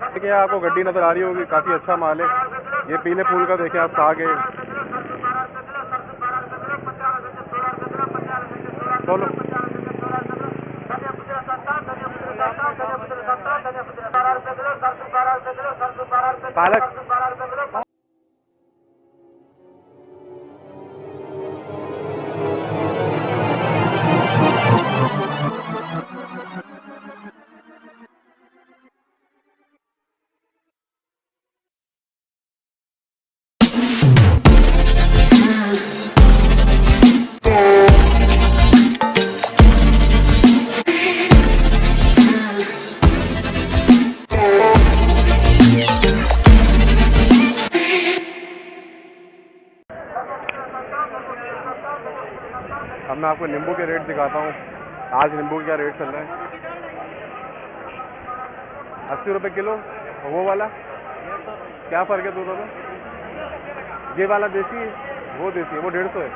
देखिए आपको गड्डी नजर आ रही होगी, काफी अच्छा माल है। ये पीले फूल का देखिए आप साग है। चलो पालक अब मैं आपको नींबू के रेट दिखाता हूँ। आज नींबू क्या रेट चल रहा है। 80 रुपये किलो। और वो वाला क्या फ़र्क है दोनों में? ये वाला देसी है, वो देसी है, वो 150 है।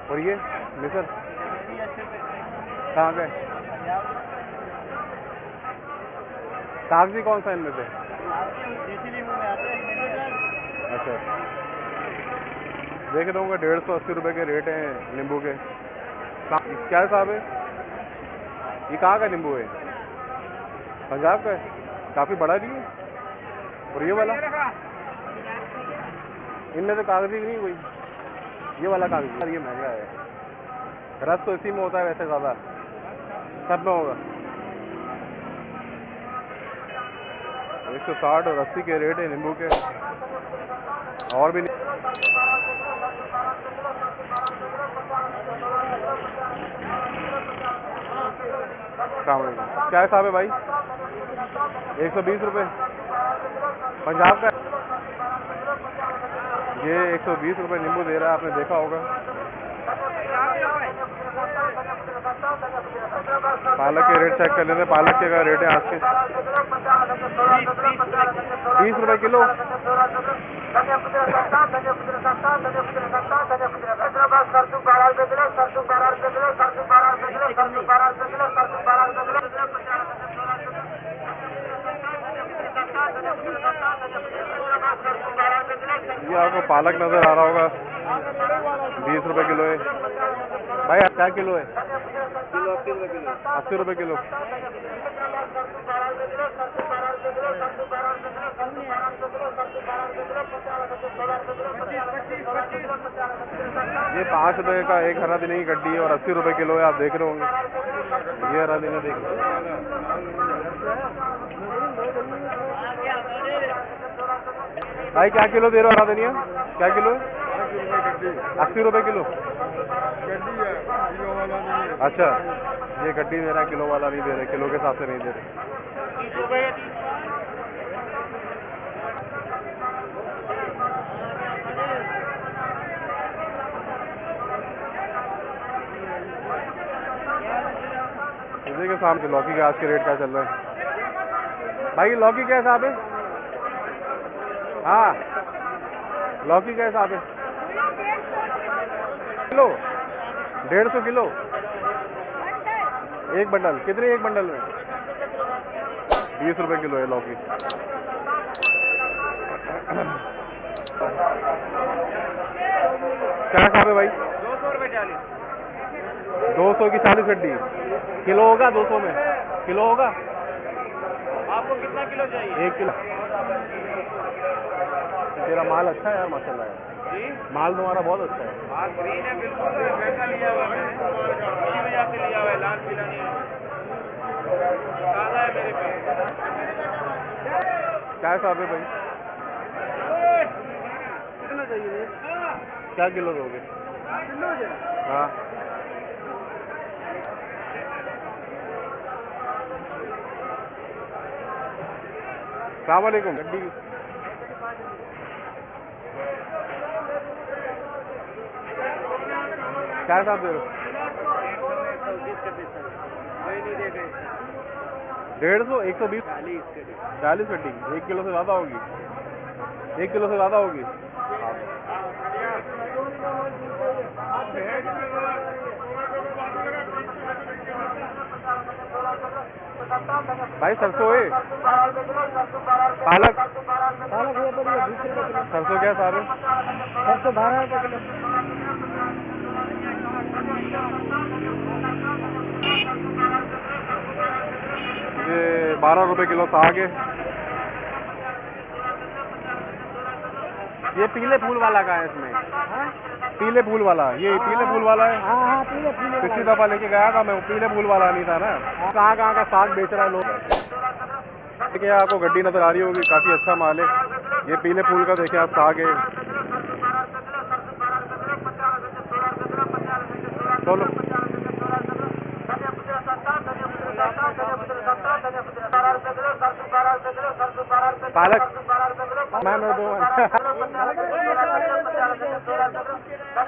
और ये मिसर कहाँ का है? कागजी कौन सा इनमें से? अच्छा देख दूँगा। 150-80 रुपये के रेट हैं नींबू के। क्या हिसाब है? ये कहाँ का नींबू है? पंजाब का है। काफ़ी बड़ा नहीं है। और ये वाला इनमें से कागजी नहीं कोई? ये वाला कागजी। ये महंगा है। रस तो इसी में होता है वैसे ज़्यादा, सब में होगा। 160 और 80 के रेट है नींबू के। और भी नहीं। क्या हिसाब है भाई? 120 रुपये पंजाब का। ये 120 रुपये नींबू दे रहा है, आपने देखा होगा। पालक के रेट चेक कर लेते हैं। पालक के क्या रेट है आज के? 20 रुपये किलो। ये आपको पालक नजर आ रहा होगा, 20 रुपये किलो है। भाई क्या किलो है? 80 रुपये किलो। ये 5 रुपये का एक हरा दिने की गड्डी है और 80 रुपये किलो है। आप देख रहे होंगे ये हरा दिने देख। भाई क्या किलो दे रहे हो हरा धनिया? क्या किलो है? 80 रुपये किलो। अच्छा ये गड्डी दे रहा है, किलो वाला नहीं दे रहे, किलो के हिसाब से नहीं दे रहे। इसी के सामने लौकी का आज के रेट क्या चल रहा है? भाई लौकी क्या हिसाब है? हाँ लौकी क्या हिसाब है? Kilo 150 kilo. एक बंडल कितने? एक बंडल में 20 रुपये किलो है लौकी। क्या हिसाब है भाई? 200 रुपये 40। 200 की 40 गड्डी। किलो होगा 200 में? किलो होगा? आपको कितना किलो चाहिए? 1 किलो। तेरा माल अच्छा है यार माशाल्लाह है। जी माल तुम्हारा बहुत अच्छा है। माल ग्रीन है बिल्कुल, महंगा लिया हुआ है, अच्छी वजह से लिया हुआ है, लाल पीला नहीं है, ताजा है मेरे पास। क्या हिसाब है भाई? कितना चाहिए? क्या किलो दोगे? हाँ अस्सलाम वालेकुम। गड्डी क्या हिसाब दे रहे हो? 150 120 40 गड्डी। 1 किलो से ज़्यादा होगी। 1 किलो से ज़्यादा होगी। भाई सरसों है, पालक पालक ये पड़ी है 20 रुपये किलो। सरसों क्या हिसाब है? सरसों 12 रुपये किलो। ये 12 रुपए किलो साग है। ये पीले फूल वाला का है इसमें, हाँ पीले फूल वाला, ये पीले फूल वाला है। हाँ हाँ पीले फूल पिछली दफा लेके गया था मैं, वो पीले फूल वाला नहीं था ना। कहाँ कहाँ का साग बेच रहा है लोग। देखिए आपको गड्डी नजर आ रही होगी, काफी अच्छा माल है। ये पीले फूल का देखिए आप साग है। चलो पालक मैं दो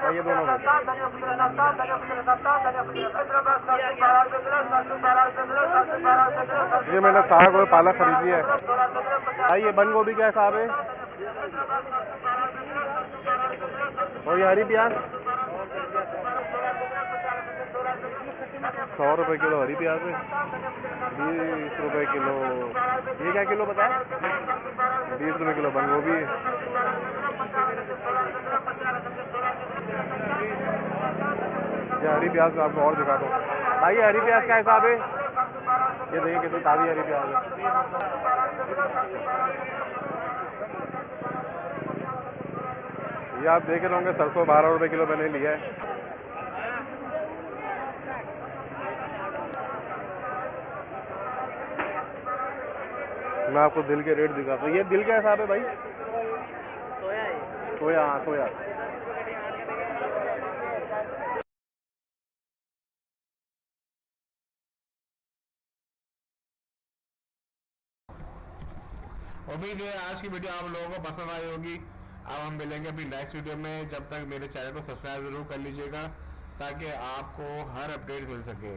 ये दोनों ये मैंने साग और पालक खरीदी है। भाई ये बंद गोभी क्या हिसाब है? और ये हरी प्याज 100 रुपए किलो हरी प्याज है, 20 रुपए किलो। ये क्या किलो बताया? 20 रुपए किलो बंद गोभी है। ये हरी प्याज में आपको और दिखा दो। भाई ये हरी प्याज क्या हिसाब है? ये देखिए कितनी ताज़ी हरी प्याज है। ये आप देख रहे होंगे सरसों 12 रुपए किलो मैंने लिया है। मैं आपको दिल के रेट दिखाता हूँ। ये दिल क्या हिसाब है भाई? सोया है। सोया, हाँ सोया। उम्मीद है आज की वीडियो आप लोगों को पसंद आई होगी। अब हम मिलेंगे अपनी नेक्स्ट वीडियो में। जब तक मेरे चैनल को सब्सक्राइब जरूर कर लीजिएगा ताकि आपको हर अपडेट मिल सके।